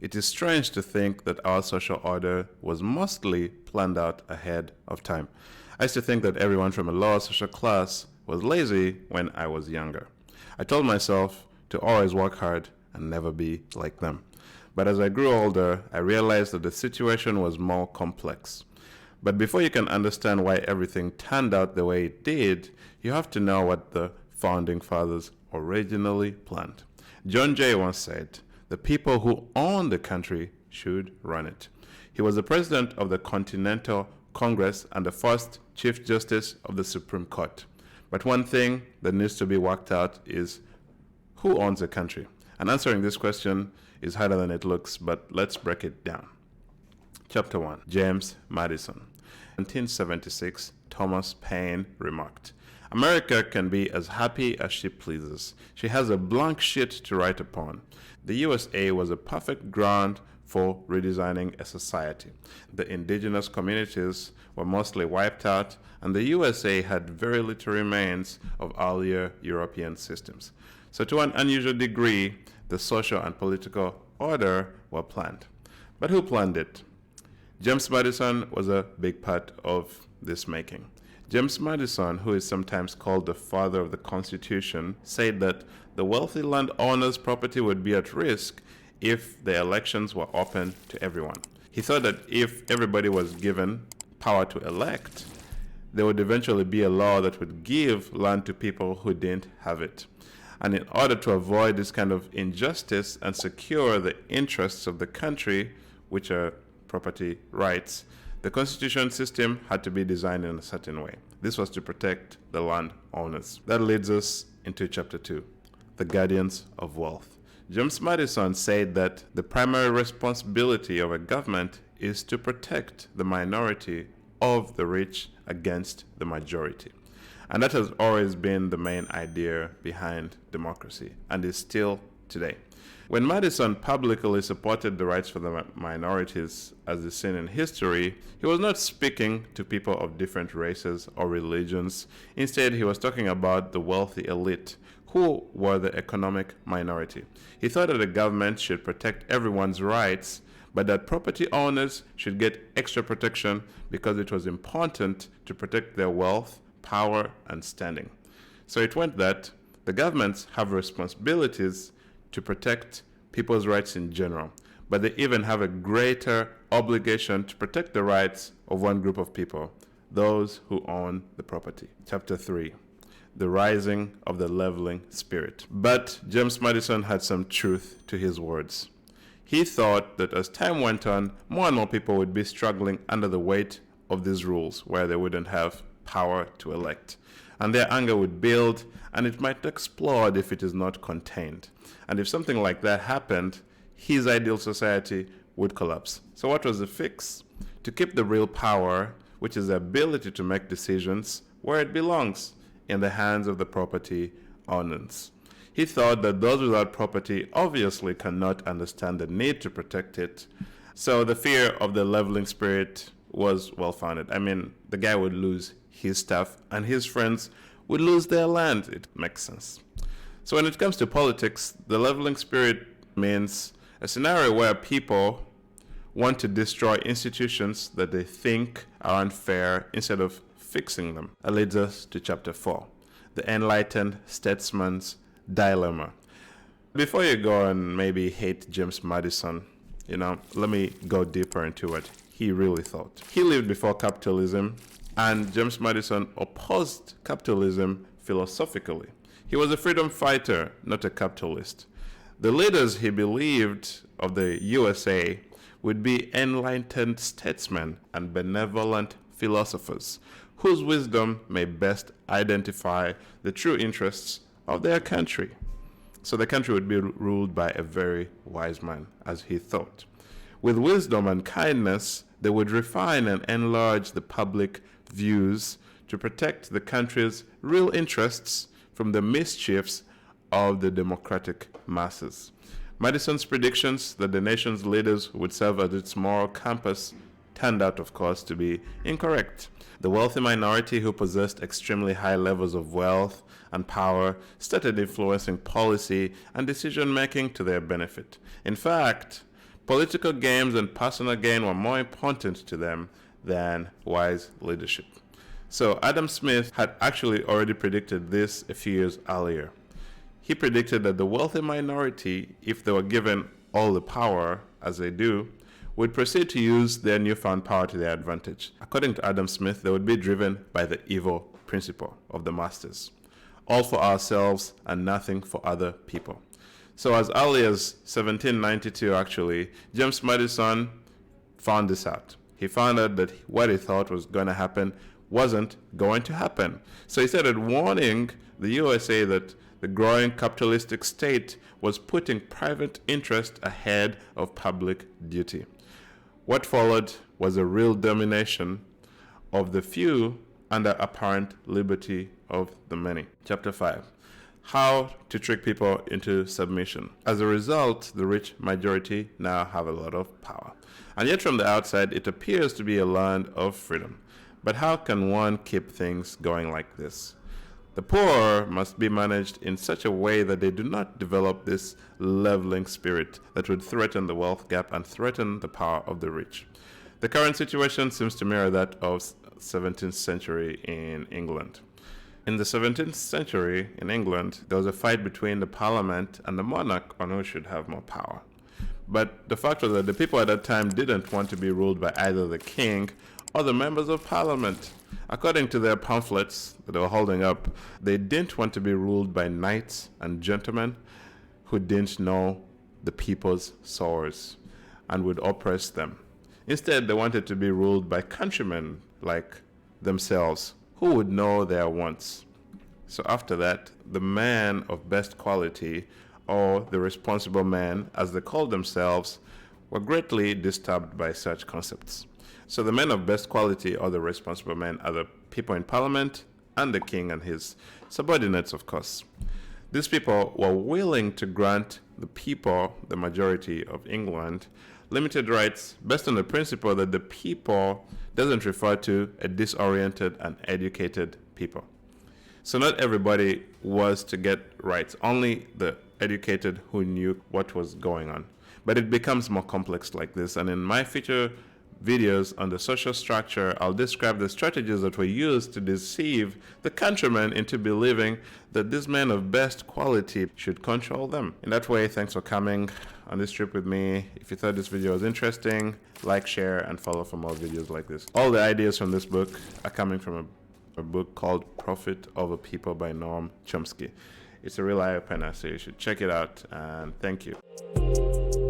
It is strange to think that our social order was mostly planned out ahead of time. I used to think that everyone from a lower social class was lazy when I was younger. I told myself to always work hard and never be like them. But as I grew older, I realized that the situation was more complex. But before you can understand why everything turned out the way it did, you have to know what the founding fathers originally planned. John Jay once said, "The people who own the country should run it." He was the president of the Continental Congress and the first Chief Justice of the Supreme Court. But one thing that needs to be worked out is who owns the country? And answering this question is harder than it looks, but let's break it down. Chapter 1. James Madison. In 1776, Thomas Paine remarked, "America can be as happy as she pleases. She has a blank sheet to write upon." The USA was a perfect ground for redesigning a society. The indigenous communities were mostly wiped out, and the USA had very little remains of earlier European systems. So to an unusual degree, the social and political order were planned. But who planned it? James Madison was a big part of this making. James Madison, who is sometimes called the father of the Constitution, said that the wealthy landowner's property would be at risk if the elections were open to everyone. He thought that if everybody was given power to elect, there would eventually be a law that would give land to people who didn't have it. And in order to avoid this kind of injustice and secure the interests of the country, which are property rights, the constitution system had to be designed in a certain way. This was to protect the landowners. That leads us into chapter 2, the guardians of wealth. James Madison said that the primary responsibility of a government is to protect the minority of the rich against the majority. And that has always been the main idea behind democracy, and is still today. When Madison publicly supported the rights for the minorities, as is seen in history, he was not speaking to people of different races or religions. Instead, he was talking about the wealthy elite, who were the economic minority. He thought that the government should protect everyone's rights, but that property owners should get extra protection because it was important to protect their wealth, power, and standing. So it went that the governments have responsibilities to protect people's rights in general, but they even have a greater obligation to protect the rights of one group of people, those who own the property. Chapter 3. The rising of the leveling spirit. But James Madison had some truth to his words. He thought that as time went on, more and more people would be struggling under the weight of these rules, where they wouldn't have power to elect. And their anger would build, and it might explode if it is not contained. And if something like that happened, his ideal society would collapse. So what was the fix? To keep the real power, which is the ability to make decisions, where it belongs, in the hands of the property owners. He thought that those without property obviously cannot understand the need to protect it. So the fear of the leveling spirit was well-founded. I mean, the guy would lose his stuff and his friends would lose their land. It makes sense. So when it comes to politics, the leveling spirit means a scenario where people want to destroy institutions that they think are unfair instead of fixing them. That leads us to chapter 4, the Enlightened Statesman's Dilemma. Before you go and maybe hate James Madison, let me go deeper into what he really thought. He lived before capitalism, and James Madison opposed capitalism philosophically. He was a freedom fighter, not a capitalist. The leaders he believed of the USA would be enlightened statesmen and benevolent philosophers whose wisdom may best identify the true interests of their country. So the country would be ruled by a very wise man, as he thought. With wisdom and kindness, they would refine and enlarge the public views to protect the country's real interests from the mischiefs of the democratic masses. Madison's predictions that the nation's leaders would serve as its moral compass turned out, of course, to be incorrect. The wealthy minority who possessed extremely high levels of wealth and power started influencing policy and decision-making to their benefit. In fact, Political games and personal gain were more important to them than wise leadership. So Adam Smith had actually already predicted this a few years earlier. He predicted that the wealthy minority, if they were given all the power, as they do, would proceed to use their newfound power to their advantage. According to Adam Smith, they would be driven by the evil principle of the masters. All for ourselves and nothing for other people. So as early as 1792, actually, James Madison found this out. He found out that what he thought was going to happen wasn't going to happen. So he started warning the USA that the growing capitalistic state was putting private interest ahead of public duty. What followed was a real domination of the few under apparent liberty of the many. Chapter 5. How to trick people into submission. As a result, the rich majority now have a lot of power. And yet from the outside, it appears to be a land of freedom. But how can one keep things going like this? The poor must be managed in such a way that they do not develop this leveling spirit that would threaten the wealth gap and threaten the power of the rich. The current situation seems to mirror that of 17th century in England. In the 17th century in England, there was a fight between the parliament and the monarch on who should have more power. But the fact was that the people at that time didn't want to be ruled by either the king or the members of parliament. According to their pamphlets that they were holding up, they didn't want to be ruled by knights and gentlemen who didn't know the people's sores and would oppress them. Instead, they wanted to be ruled by countrymen like themselves who would know their wants. So after that, the man of best quality, or the responsible man, as they called themselves, were greatly disturbed by such concepts. So the men of best quality, or the responsible men, are the people in parliament and the king and his subordinates, of course. These people were willing to grant the people, the majority of England, limited rights based on the principle that the people doesn't refer to a disoriented and educated people. So not everybody was to get rights, only the educated who knew what was going on. But it becomes more complex like this, and in my future videos on the social structure, I'll describe the strategies that were used to deceive the countrymen into believing that these men of best quality should control them. In that way, thanks for coming on this trip with me. If you thought this video was interesting, like, share, and follow for more videos like this. All the ideas from this book are coming from a book called Profit Over People by Noam Chomsky. It's a real eye-opener, so you should check it out, and thank you.